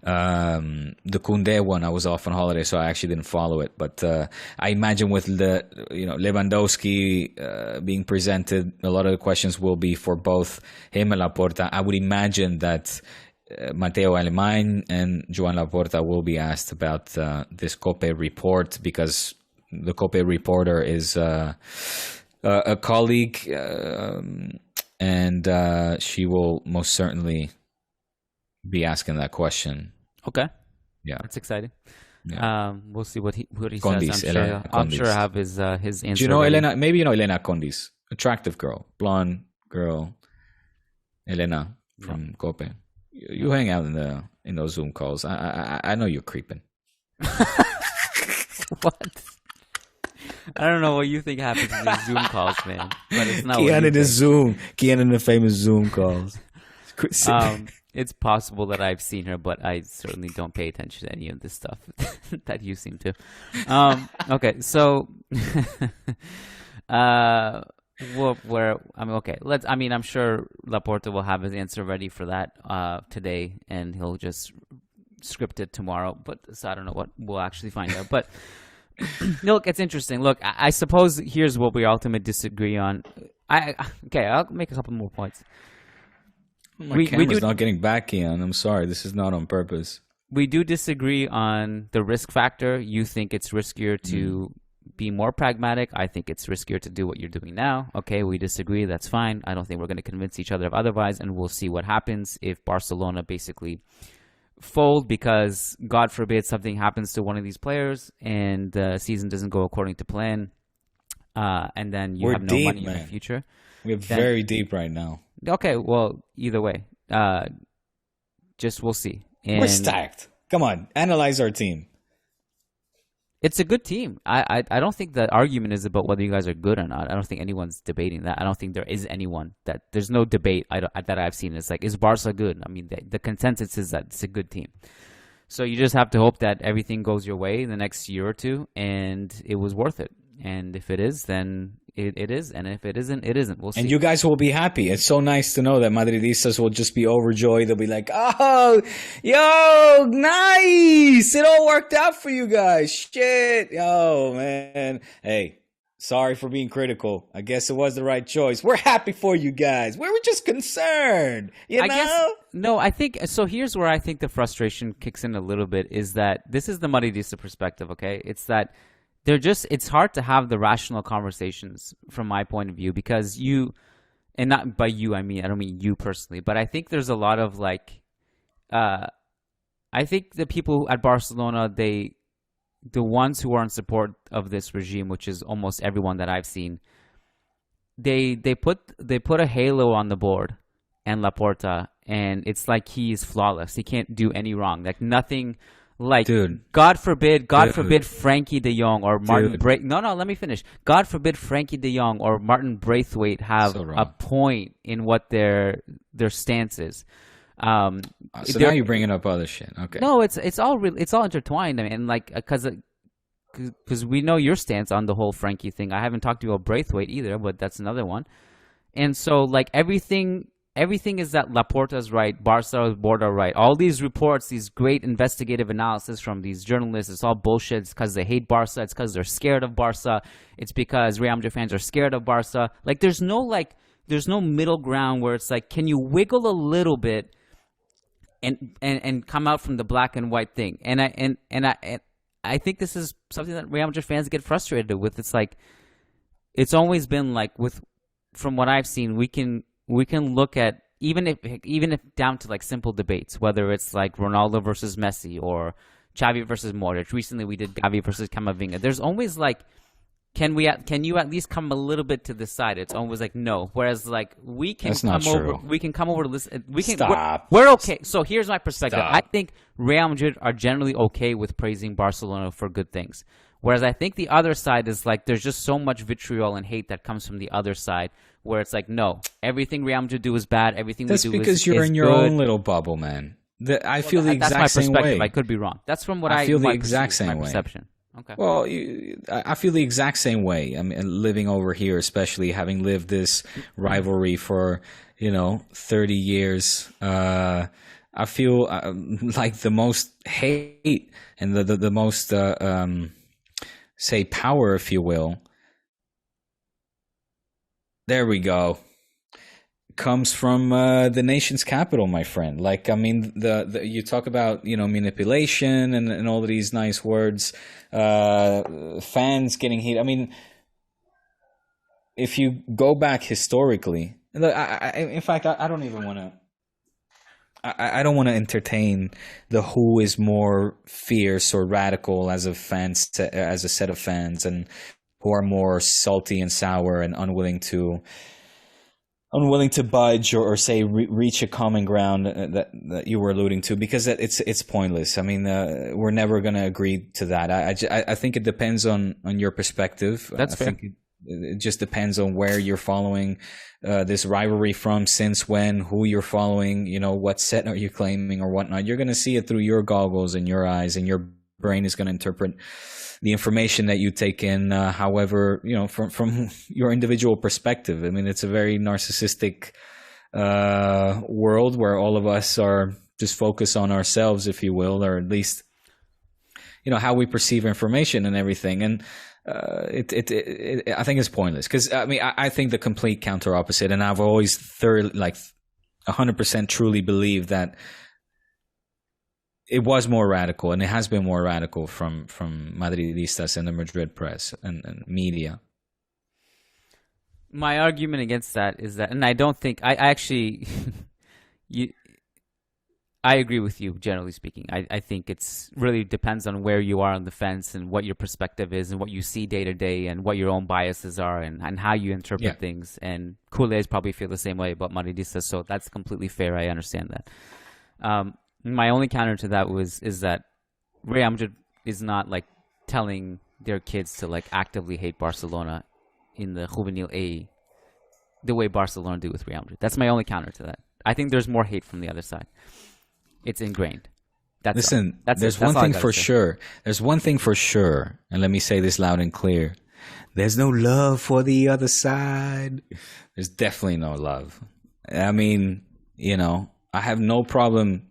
The Koundé one, I was off on holiday, so I actually didn't follow it. But I imagine with Lewandowski being presented, a lot of the questions will be for both him and Laporta. I would imagine that Mateo Alemany and Joan Laporta will be asked about this COPE report, because the COPE reporter is a colleague, and she will most certainly be asking that question. Okay. Yeah. That's exciting. Yeah. We'll see what he Condis, says. I'm sure I have his answer. Do you know Elena? Maybe you know Elena Condis. Attractive girl. Blonde girl. Elena from COPE. You hang out in those Zoom calls. I know you're creeping. What? I don't know what you think happens in these Zoom calls, man. But it's not Kiyan in the Zoom. Kiyan in the famous Zoom calls. It's possible that I've seen her, but I certainly don't pay attention to any of this stuff that you seem to. Okay, so I'm sure Laporta will have his answer ready for that today, and he'll just script it tomorrow. But so I don't know what we'll actually find out. But look, it's interesting. Look, I suppose here's what we ultimately disagree on. I'll make a couple more points. My camera's not getting back, Kiyan. I'm sorry. This is not on purpose. We do disagree on the risk factor. You think it's riskier to be more pragmatic. I think it's riskier to do what you're doing now. Okay, we disagree. That's fine. I don't think we're going to convince each other of otherwise, and we'll see what happens if Barcelona basically fold because, God forbid, something happens to one of these players and the season doesn't go according to plan, and then you have no money in the future. We're very deep right now. Okay, well, either way, we'll see. And we're stacked. Come on, analyze our team. It's a good team. I don't think the argument is about whether you guys are good or not. I don't think anyone's debating that. I don't think there is anyone there's no debate that I've seen. It's like, is Barca good? I mean, the consensus is that it's a good team. So you just have to hope that everything goes your way in the next year or two, and it was worth it. And if it is, then it is. And if it isn't, it isn't. We'll see. And you guys will be happy. It's so nice to know that Madridistas will just be overjoyed. They'll be like, oh, yo, nice. It all worked out for you guys. Shit. Yo, man. Hey, sorry for being critical. I guess it was the right choice. We're happy for you guys. We were just concerned. I think so. Here's where I think the frustration kicks in a little bit is that this is the Madridista perspective, okay? It's that it's hard to have the rational conversations from my point of view because and not by you, I don't mean you personally, but I think there's a lot of I think the people at Barcelona, the ones who are in support of this regime, which is almost everyone that I've seen, they put a halo on the board and Laporta, and it's like he's flawless. He can't do any wrong. Like nothing. Like, dude, God forbid Frankie de Jong or Martin let me finish. God forbid Frankie de Jong or Martin Braithwaite have a point in what their stance is. So now you're bringing up other shit. Okay. No, it's all intertwined. I mean, and like because we know your stance on the whole Frankie thing. I haven't talked to you about Braithwaite either, but that's another one. And so like everything is that Laporta's right, Barca's board are right. All these reports, these great investigative analysis from these journalists, it's all bullshit. It's because they hate Barca. It's because they're scared of Barca. It's because Real Madrid fans are scared of Barca. Like, there's no middle ground where it's like, can you wiggle a little bit and come out from the black and white thing? And I think this is something that Real Madrid fans get frustrated with. It's like, it's always been like from what I've seen, we can look at even if down to like simple debates, whether it's like Ronaldo versus Messi or Xavi versus Modric. Recently we did Gavi versus Camavinga. There's always like Can you at least come a little bit to this side? It's always like no. Whereas like we can That's come not over. true. We can come over to listen. We can. Stop. We're okay. So here's my perspective. Stop. I think Real Madrid are generally okay with praising Barcelona for good things. Whereas I think the other side is like there's just so much vitriol and hate that comes from the other side, where it's like no, everything Real Madrid do is bad. Everything That's we do because is you're is in your good. own little bubble, man. I feel the That's exact my same perspective. way. I could be wrong. That's from what I feel the my exact perce- my same way. perception. Okay. Well, I feel the exact same way. I mean, living over here, especially having lived this rivalry for 30 years, I feel like the most hate and the most say power, if you will. There we go. Comes from the nation's capital, my friend. Like, I mean, the you talk about manipulation and all of these nice words, fans getting heat. I mean, if you go back historically, in fact, I don't even want to. I don't want to entertain the who is more fierce or radical as a set of fans, and who are more salty and sour and unwilling to budge or say reach a common ground that you were alluding to, because it's pointless. I mean, we're never going to agree to that. I think it depends on your perspective. That's fair. I think it just depends on where you're following this rivalry from, since when, who you're following, what set are you claiming or whatnot. You're going to see it through your goggles and your eyes, and your brain is going to interpret the information that you take in, however, from your individual perspective. I mean, it's a very narcissistic world where all of us are just focused on ourselves, if you will, or at least, how we perceive information and everything. And I think it's pointless, because I mean, I think the complete counter opposite, and I've always 100% truly believed that it was more radical, and it has been more radical from Madridistas and the Madrid press and media. My argument against that is that, and I don't think I actually, I agree with you generally speaking. I think it's really depends on where you are on the fence and what your perspective is and what you see day to day and what your own biases are and how you interpret things. And culés probably feel the same way about Madridistas, so that's completely fair. I understand that. My only counter to that is that Real Madrid is not like telling their kids to like actively hate Barcelona in the Juvenil A the way Barcelona do with Real Madrid. That's my only counter to that. I think there's more hate from the other side. It's ingrained. Listen, there's one thing for sure. There's one thing for sure, and let me say this loud and clear. There's no love for the other side. There's definitely no love. I mean, I have no problem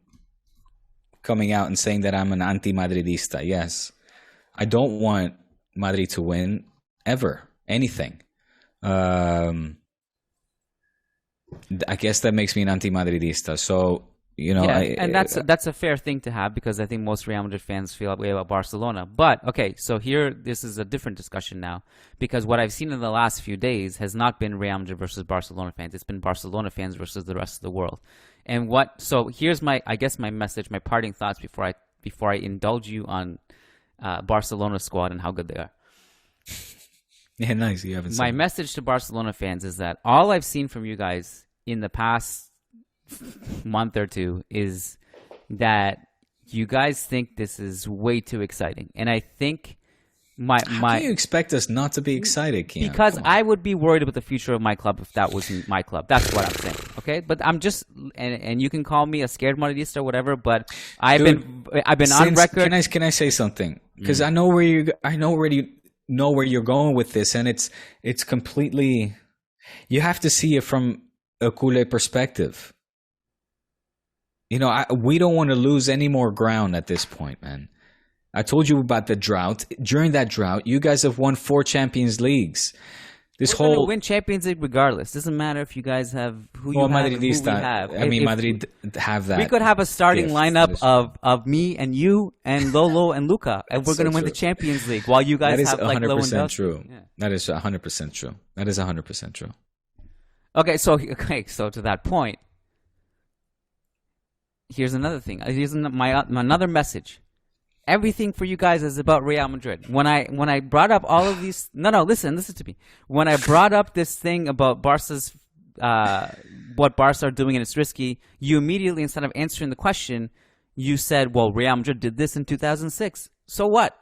coming out and saying that I'm an anti-Madridista. Yes. I don't want Madrid to win ever. Anything. I guess that makes me an anti-Madridista. So, and that's a fair thing to have, because I think most Real Madrid fans feel that way about Barcelona. But okay, so this is a different discussion now, because what I've seen in the last few days has not been Real Madrid versus Barcelona fans. It's been Barcelona fans versus the rest of the world. And so here's my message, my parting thoughts before I indulge you on Barcelona squad and how good they are. Yeah, nice. You haven't. My message to Barcelona fans is that all I've seen from you guys in the past month or two is that you guys think this is way too exciting, and I think how do you expect us not to be excited, Kiyan? Because I would be worried about the future of my club if that wasn't my club. That's what I'm saying. Okay, but I'm just and you can call me a scared Madridista or whatever, but I've been on record. Can I say something? Because I know where you're going with this, and it's completely. You have to see it from a culé perspective. We don't want to lose any more ground at this point, man. I told you about the drought. During that drought, you guys have won 4 Champions Leagues. We're going to win Champions League regardless. Doesn't matter if you guys have who you have. I mean, Madrid have that. We could have a starting lineup of me and you and Lolo and Luca, and we're going to win the Champions League while you guys have like Lewandowski. True. Yeah. That is 100% true. That is 100% true. Okay, so to that point, here's another thing. Here's another message. everything for you guys is about Real Madrid. When I brought up all of these, listen to me. When I brought up this thing about Barca's, what Barca are doing and it's risky, you immediately, instead of answering the question, you said, well, Real Madrid did this in 2006. So what?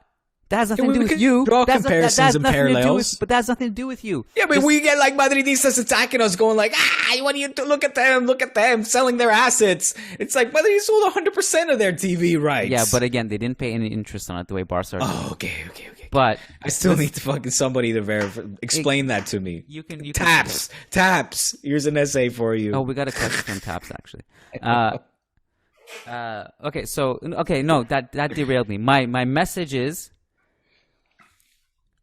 That has nothing to do with you. Draw comparisons and parallels. But that has nothing to do with you. Yeah, but we get like Madridistas attacking us, going like, what do you do? Look at them, selling their assets. It's like Madrid sold 100% of their TV rights. Yeah, but again, they didn't pay any interest on it the way Barca are doing. Oh, okay. But I still need to fucking somebody to verify. Explain that to me. You can Taps. Here's an essay for you. Oh, we got a question from Taps actually. That derailed me. My message is,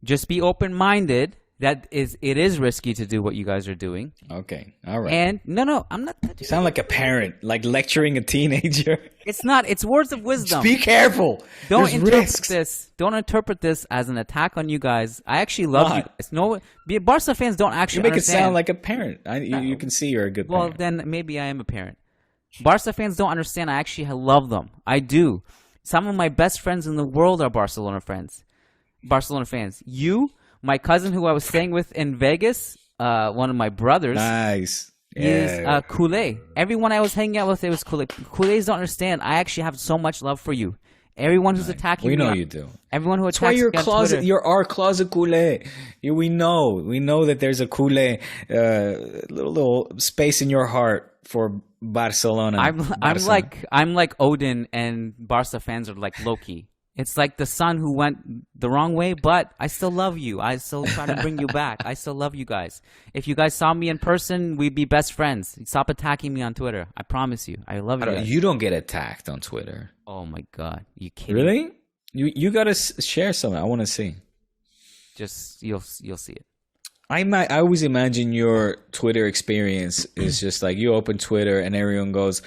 just be open-minded. It is risky to do what you guys are doing. Okay, all right. And no, I'm not. You sound like a parent, like lecturing a teenager. It's not. It's words of wisdom. Just be careful. Don't interpret this as an attack on you guys. I actually love you guys. No, Barca fans don't actually. You make it sound like a parent. You can see you're a good parent. Well, then maybe I am a parent. Barca fans don't understand. I actually love them. I do. Some of my best friends in the world are Barcelona fans. You, my cousin who I was staying with in Vegas, one of my brothers. Nice. Is Kool-Aid. Everyone I was hanging out with, it was Kool-Aid. Kool-Aids don't understand. I actually have so much love for you. Everyone who's attacking me. We know you do. Everyone who attacks me on Twitter. That's why you're our closet Kool-Aid. We know that there's a Kool-Aid, little space in your heart for Barcelona. I'm like Odin, and Barca fans are like Loki. It's like the sun who went the wrong way, but I still love you. I still try to bring you back. I still love you guys. If you guys saw me in person, we'd be best friends. Stop attacking me on Twitter. I promise you. I love you guys. You don't get attacked on Twitter. Oh my God. You kidding? Really? You got to share something. I want to see. Just, you'll see it. I always imagine your Twitter experience is just like you open Twitter and everyone goes,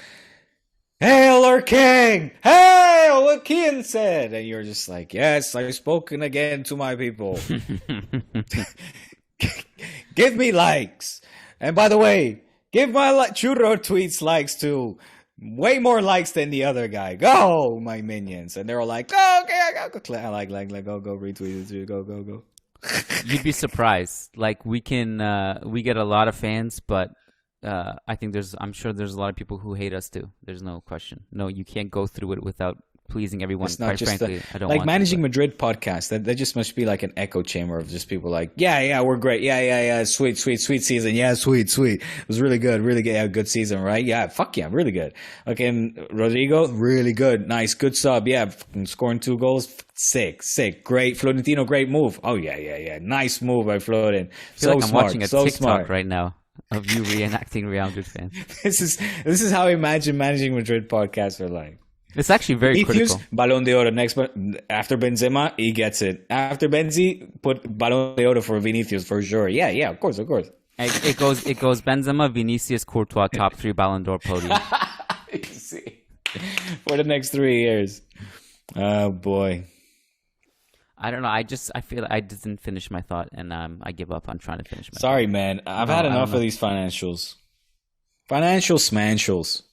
"Hail our king! Hail what Kiyan said!" And you're just like, "Yes, I've spoken again to my people. Give me likes. And by the way, give my churro tweets likes too. Way more likes than the other guy. Go, my minions!" And they're all like, "Oh, okay, I go go retweet it, go." You'd be surprised. Like we get a lot of fans, but I'm sure there's a lot of people who hate us too. There's no question. No, you can't go through it without pleasing everyone. It's not quite just frankly, I don't like want Managing Madrid Podcast. That just must be like an echo chamber of just people like, yeah, we're great. Yeah, sweet season. Yeah, sweet. It was really good. Yeah, good season, right? Yeah, fuck yeah, really good. Okay, and Rodrigo, really good. Nice, good sub. Yeah, scoring 2 goals. Sick. Great. Florentino, great move. Oh, yeah. Nice move by Florin. I feel like I'm watching a TikTok right now of you reenacting Real Madrid fans. This is how I imagine Managing Madrid podcasts are like. It's actually very Vinicius, critical. Balón de Oro next, after Benzema, he gets it. After Benzi, put Balón de Oro for Vinicius for sure. Yeah, of course. It goes Benzema, Vinicius, Courtois, top 3 Ballon d'Or podium. See, for the next 3 years. Oh boy. I don't know. I feel like I didn't finish my thought, and I give up on trying to finish my Sorry, man. I've had enough of these financials. Financial smantials.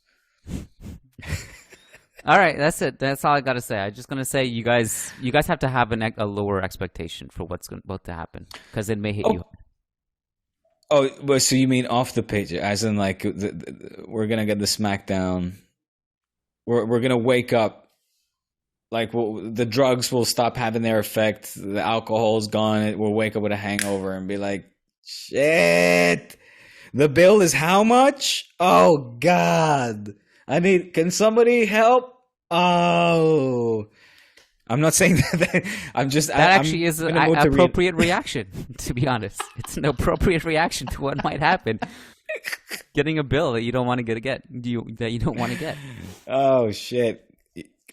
All right, that's it. That's all I got to say. I'm just going to say you guys have to have a lower expectation for what's about to happen, because it may hit you. Oh, but so you mean off the pitch, as in like we're going to get the smackdown. We're going to wake up. Like the drugs will stop having their effect. The alcohol's gone. We'll wake up with a hangover and be like, shit. The bill is how much? Oh, God. Can somebody help? Oh. I'm not saying that. That is an appropriate reaction, to be honest. It's an appropriate reaction to what might happen. Getting a bill that you don't want to get. Oh, shit.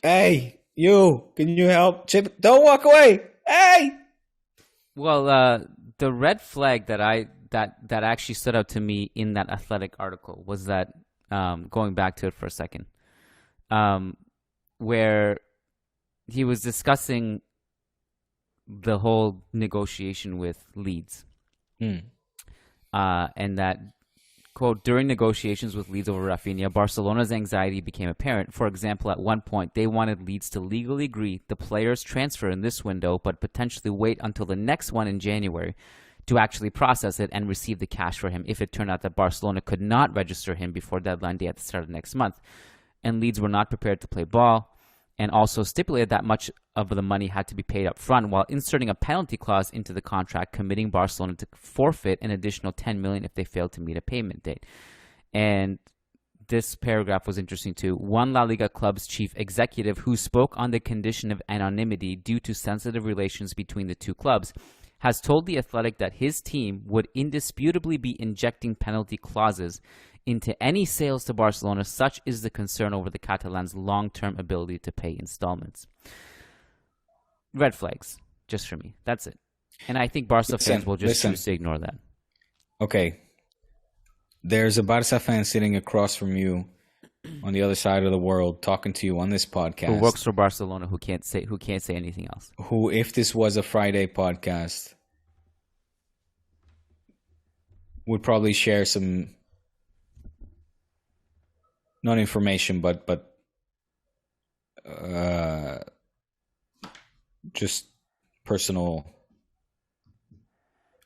Hey. Can you help? Chip, don't walk away. Hey. Well, the red flag that actually stood out to me in that Athletic article was that going back to it for a second, where he was discussing the whole negotiation with Leeds, and that quote, during negotiations with Leeds over Rafinha, Barcelona's anxiety became apparent. For example, at one point, they wanted Leeds to legally agree the player's transfer in this window, but potentially wait until the next one in January to actually process it and receive the cash for him if it turned out that Barcelona could not register him before deadline day at the start of next month. And Leeds were not prepared to play ball, and also stipulated that much of the money had to be paid up front, while inserting a penalty clause into the contract committing Barcelona to forfeit an additional 10 million if they failed to meet a payment date. And this paragraph was interesting too. One La Liga club's chief executive, who spoke on the condition of anonymity due to sensitive relations between the two clubs, has told The Athletic that his team would indisputably be injecting penalty clauses into any sales to Barcelona. Such is the concern over the Catalans' long-term ability to pay installments. Red flags, just for me. That's it. And I think Barca fans will just choose to ignore that. Okay. There's a Barca fan sitting across from you on the other side of the world talking to you on this podcast. Who works for Barcelona, who can't say anything else. Who, if this was a Friday podcast, would probably share some, not information, but just personal,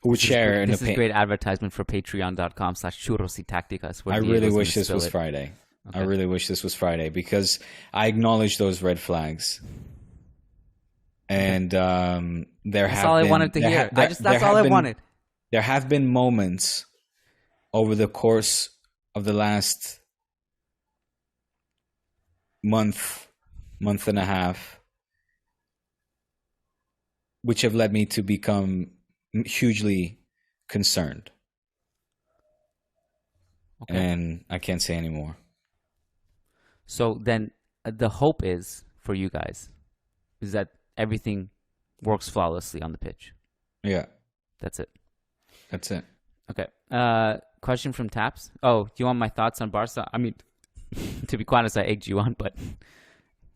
who would share an opinion. This is great advertisement for patreon.com/Churros y Tácticas. I really wish this was Friday. Okay. I really wish this was Friday, because I acknowledge those red flags. And that's all I wanted to hear. That's all I wanted. There have been moments over the course of the last month and a half, which have led me to become hugely concerned. Okay. And I can't say anymore. So then the hope is for you guys is that everything works flawlessly on the pitch. Yeah. That's it. That's it. Okay. Question from Taps. Oh, do you want my thoughts on Barca? I mean, to be quite honest, I egged you on, but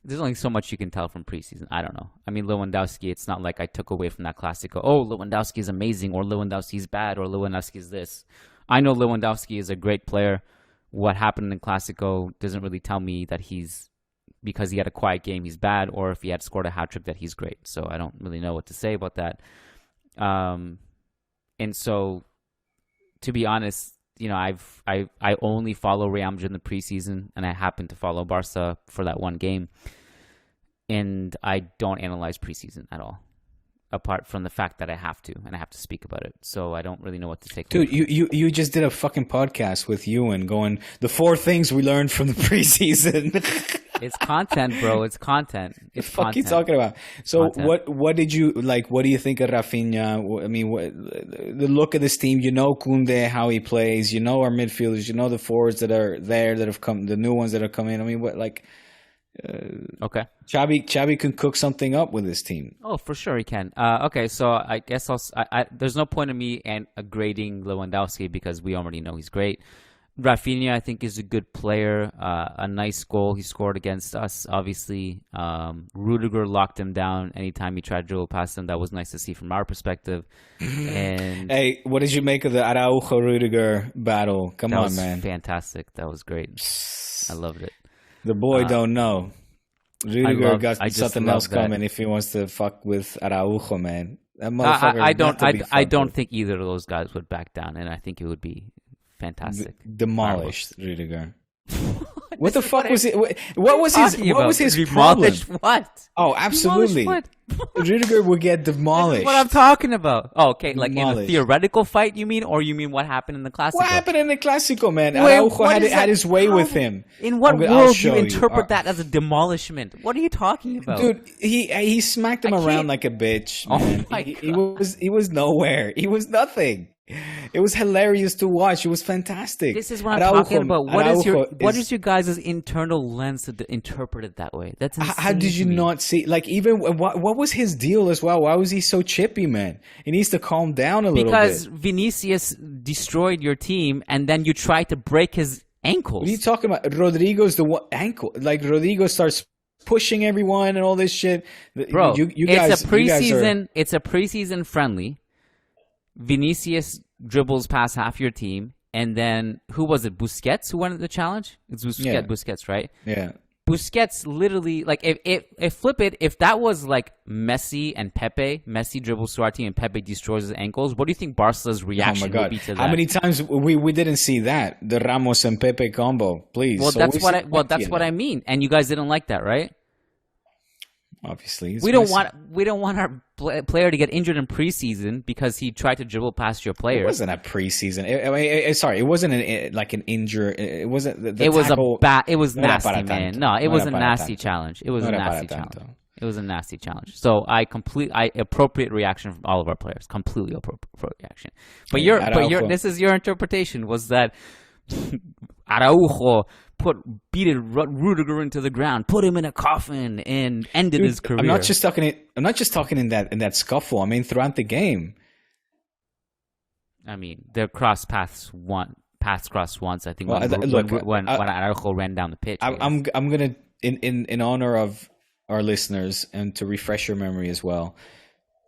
there's only so much you can tell from preseason. I don't know. I mean, Lewandowski, it's not like I took away from that Clásico. Oh, Lewandowski is amazing, or Lewandowski is bad, or Lewandowski is this. I know Lewandowski is a great player. What happened in Clásico doesn't really tell me that he's, because he had a quiet game, he's bad, or if he had scored a hat-trick that he's great. So I don't really know what to say about that. And so, to be honest, you know, I only follow Real Madrid in the preseason, and I happen to follow Barca for that one game. And I don't analyze preseason at all, apart from the fact that I have to, and I have to speak about it. So I don't really know what to take. Dude, you just did a fucking podcast with you and going, the 4 things we learned from the preseason. It's content, bro. It's content. It's what the fuck you talking about? So what did you like? What do you think of Rafinha? I mean, the look of this team. You know Koundé, how he plays. You know our midfielders. You know the forwards that are there that have come, the new ones that are coming. I mean, what like? Okay. Xavi can cook something up with this team. Oh, for sure he can. Okay, so I guess there's no point in me grading Lewandowski because we already know he's great. Rafinha, I think, is a good player. A nice goal he scored against us, obviously. Rudiger locked him down anytime he tried to dribble past him. That was nice to see from our perspective. And hey, what did you make of the Araujo-Rudiger battle? Come on, man. That was fantastic. That was great. I loved it. The boy don't know. Rudiger got something else coming if he wants to fuck with Araujo, man. That motherfucker. I don't think either of those guys would back down, and I think it would be fantastic. Demolished Rudiger. What the fuck was it? What was his problem? What? Oh, absolutely. Rudiger would get demolished. What I'm talking about. Oh, okay, like in a theoretical fight, you mean, or you mean what happened in the Clásico? What happened in the Clásico, man? Araujo had his way with him. In what world do you interpret that as a demolishment? What are you talking about, dude? He smacked him around like a bitch. Man. Oh my God. He was nowhere. He was nothing. It was hilarious to watch. It was fantastic. This is what I'm talking about. What is your guys' internal lens to interpret it that way? That's insane. How did you not see? Like, even what was his deal as well? Why was he so chippy, man? He needs to calm down a little bit. Because Vinicius destroyed your team, and then you tried to break his ankles. What are you talking about? Rodrigo's the one ankle. Like, Rodrigo starts pushing everyone and all this shit. Bro, you guys, it's a preseason friendly. Vinicius dribbles past half your team, and then who was it? Busquets who won the challenge? It's Busquets, right? Yeah. Busquets literally, like, if flip it, if that was like Messi and Pepe, Messi dribbles Suarez and Pepe destroys his ankles, what do you think Barca's reaction would be to that? How many times we didn't see that? The Ramos and Pepe combo, please. Well, that's what I mean. And you guys didn't like that, right? Obviously, we don't want our player to get injured in preseason because he tried to dribble past your players. It wasn't a preseason. Sorry, it wasn't an injury. It wasn't. It was nasty, man. No, it was a nasty challenge. It was a nasty challenge. It was a nasty challenge. So appropriate reaction from all of our players. Completely appropriate reaction. But this is your interpretation. Was that Araujo beat Rudiger into the ground, put him in a coffin, and ended his career. I'm not just talking in that scuffle. I mean, throughout the game. I mean, their paths crossed once. I think when Araujo ran down the pitch. I'm gonna in honor of our listeners and to refresh your memory as well.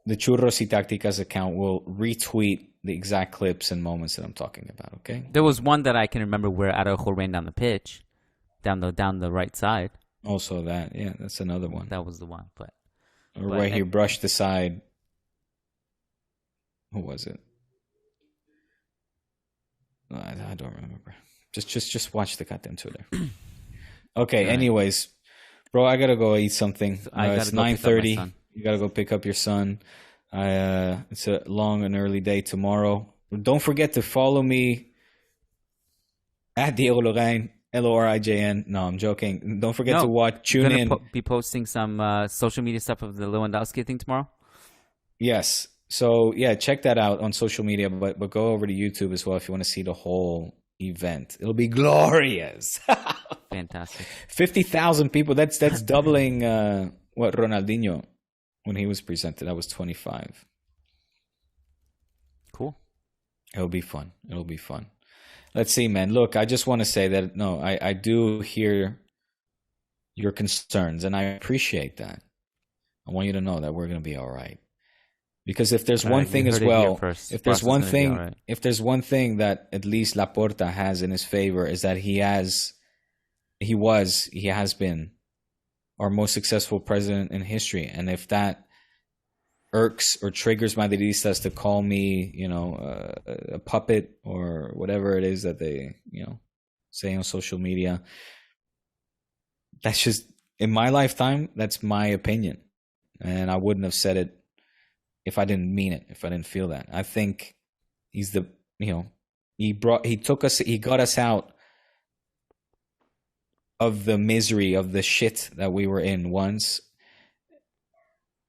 The Churros y Tácticas account will retweet the exact clips and moments that I'm talking about, okay? There was one that I can remember where Araujo ran down the pitch, down the right side. Also that, yeah, that's another one. That was the one, where he brushed aside. Who was it? I don't remember. Just watch the goddamn Twitter. Okay, right. Anyways, bro, I gotta go eat something. It's 9:30. You gotta go pick up your son. It's a long and early day tomorrow. Don't forget to follow me at Diego Lorijn, Lorijn. No, I'm joking. Don't forget to tune in. Be posting some social media stuff of the Lewandowski thing tomorrow. Yes. So yeah, check that out on social media, but go over to YouTube as well if you want to see the whole event. It'll be glorious. Fantastic. 50,000 people. That's doubling what Ronaldinho. When he was presented, that was 25. Cool. It'll be fun. Let's see, man. Look, I just want to say that, I do hear your concerns, and I appreciate that. I want you to know that we're going to be all right. Because if there's one thing as well, if there's one thing that at least Laporta has in his favor is that he has been our most successful president in history. And if that irks or triggers Madridistas to call me, a puppet or whatever it is that they, say on social media, that's just, in my lifetime, that's my opinion. And I wouldn't have said it if I didn't mean it, if I didn't feel that. I think he's he got us out of the misery of the shit that we were in once,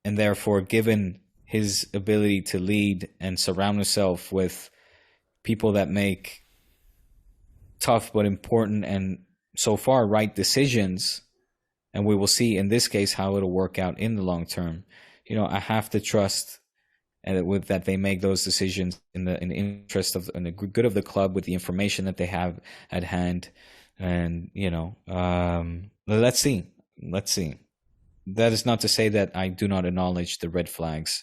and therefore, given his ability to lead and surround himself with people that make tough but important and so far right decisions, and we will see in this case how it'll work out in the long term. I have to trust with that they make those decisions in the interest of in the good of the club with the information that they have at hand. And, let's see. That is not to say that I do not acknowledge the red flags.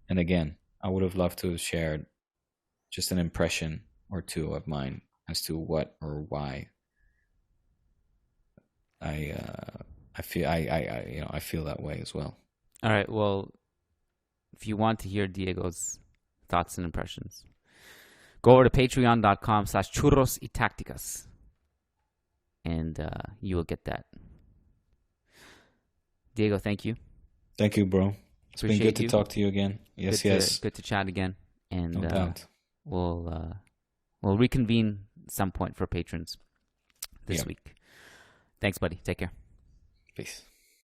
And again, I would have loved to have shared just an impression or two of mine as to what or why I feel that way as well. All right. Well, if you want to hear Diego's thoughts and impressions, go over to patreon.com/churros y tácticas. And you will get that. Diego, thank you. Thank you, bro. It's been good to talk to you again. Yes. Good to chat again. And no doubt. We'll reconvene some point for patrons this week. Thanks, buddy. Take care. Peace.